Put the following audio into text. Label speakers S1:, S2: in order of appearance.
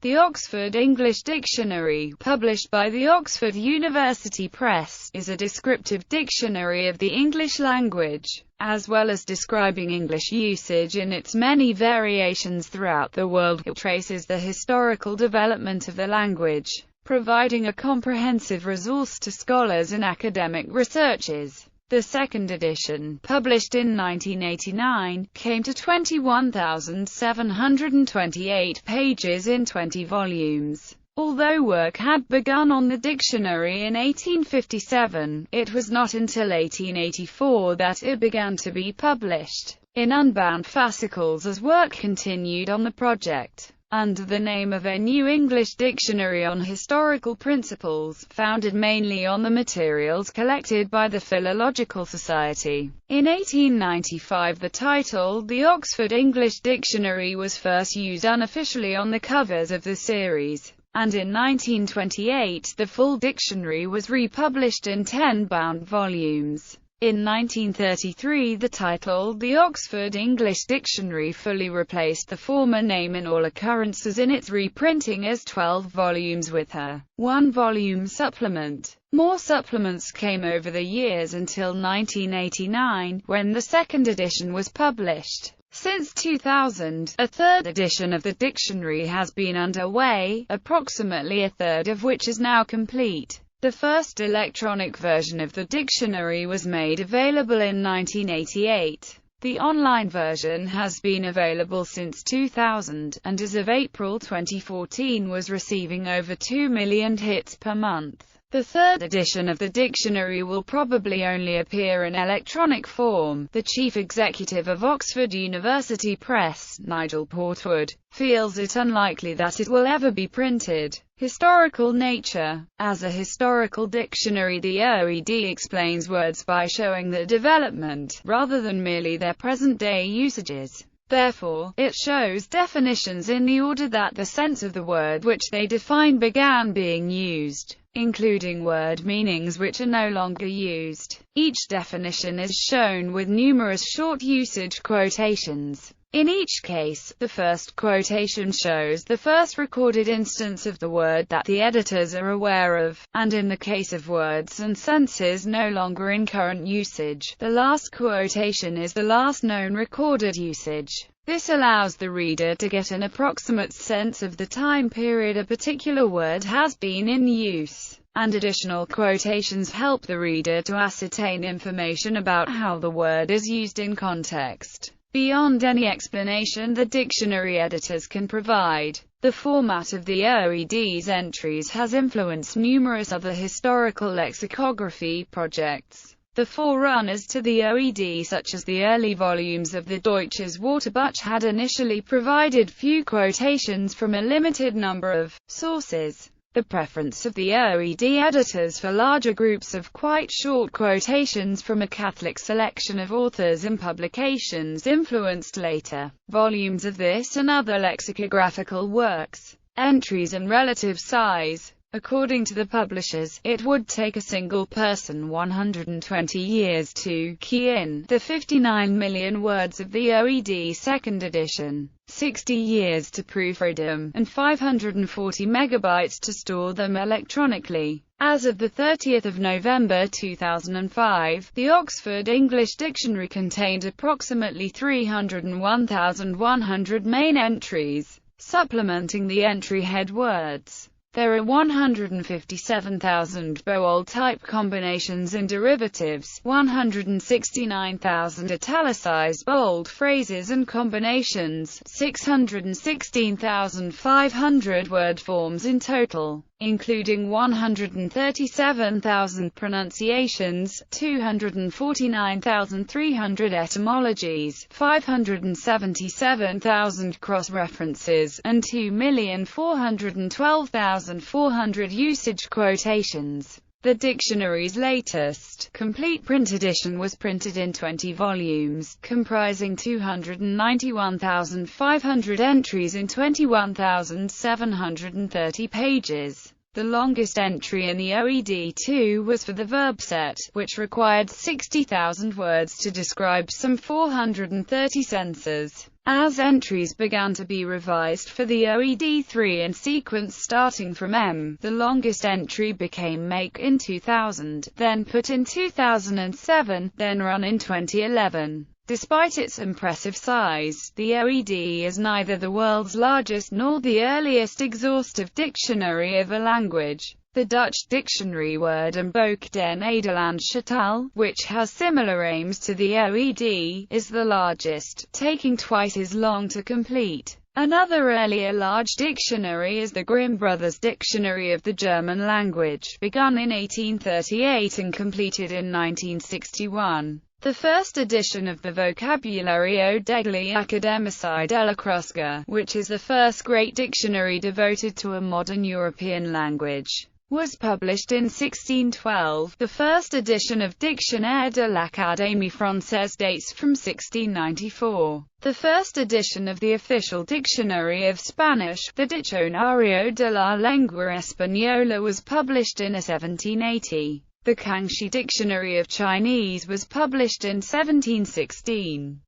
S1: The Oxford English Dictionary, published by the Oxford University Press, is a descriptive dictionary of the English language, as well as describing English usage in its many variations throughout the world. It traces the historical development of the language, providing a comprehensive resource to scholars and academic researchers. The second edition, published in 1989, came to 21,728 pages in 20 volumes. Although work had begun on the dictionary in 1857, it was not until 1884 that it began to be published in unbound fascicles as work continued on the project under the name of A New English Dictionary on Historical Principles, founded mainly on the materials collected by the Philological Society. In 1895 the title, The Oxford English Dictionary, was first used unofficially on the covers of the series, and in 1928 the full dictionary was republished in 10 bound volumes. In 1933 the title, The Oxford English Dictionary, fully replaced the former name in all occurrences in its reprinting as 12 volumes with a 1-volume supplement. More supplements came over the years until 1989, when the second edition was published. Since 2000, a third edition of the dictionary has been underway, approximately a third of which is now complete. The first electronic version of the dictionary was made available in 1988. The online version has been available since 2000, and as of April 2014 was receiving over 2 million hits per month. The third edition of the dictionary will probably only appear in electronic form. The chief executive of Oxford University Press, Nigel Portwood, feels it unlikely that it will ever be printed. Historical nature. As a historical dictionary, the OED explains words by showing their development, rather than merely their present-day usages. Therefore, it shows definitions in the order that the sense of the word which they define began being used, including word meanings which are no longer used. Each definition is shown with numerous short usage quotations. In each case, the first quotation shows the first recorded instance of the word that the editors are aware of, and in the case of words and senses no longer in current usage, the last quotation is the last known recorded usage. This allows the reader to get an approximate sense of the time period a particular word has been in use, and additional quotations help the reader to ascertain information about how the word is used in context, beyond any explanation the dictionary editors can provide. The format of the OED's entries has influenced numerous other historical lexicography projects. The forerunners to the OED, such as the early volumes of the Deutsches Wörterbuch, had initially provided few quotations from a limited number of sources. The preference of the OED editors for larger groups of quite short quotations from a Catholic selection of authors and publications influenced later volumes of this and other lexicographical works. Entries and relative size. According to the publishers, it would take a single person 120 years to key in the 59 million words of the OED second edition, 60 years to proofread them, and 540 megabytes to store them electronically. As of the 30th of November 2005, the Oxford English Dictionary contained approximately 301,100 main entries, supplementing the entry head words. There are 157,000 bold type combinations and derivatives, 169,000 italicized bold phrases and combinations, 616,500 word forms in total, including 137,000 pronunciations, 249,300 etymologies, 577,000 cross-references, and 2,412,400 usage quotations. The dictionary's latest, complete print edition was printed in 20 volumes, comprising 291,500 entries in 21,730 pages. The longest entry in the OED2 was for the verb set, which required 60,000 words to describe some 430 senses. As entries began to be revised for the OED3 in sequence starting from M, the longest entry became make in 2000, then put in 2007, then run in 2011. Despite its impressive size, the OED is neither the world's largest nor the earliest exhaustive dictionary of a language. The Dutch dictionary Woordenboek den Nederlandsche Taal, which has similar aims to the OED, is the largest, taking twice as long to complete. Another earlier large dictionary is the Grimm Brothers Dictionary of the German Language, begun in 1838 and completed in 1961. The first edition of the Vocabulario degli Accademici dell'Etrusca, which is the first great dictionary devoted to a modern European language, was published in 1612. The first edition of Dictionnaire de l'Académie Française dates from 1694. The first edition of the official dictionary of Spanish, the Diccionario de la Lengua Española, was published in 1780. The Kangxi Dictionary of Chinese was published in 1716.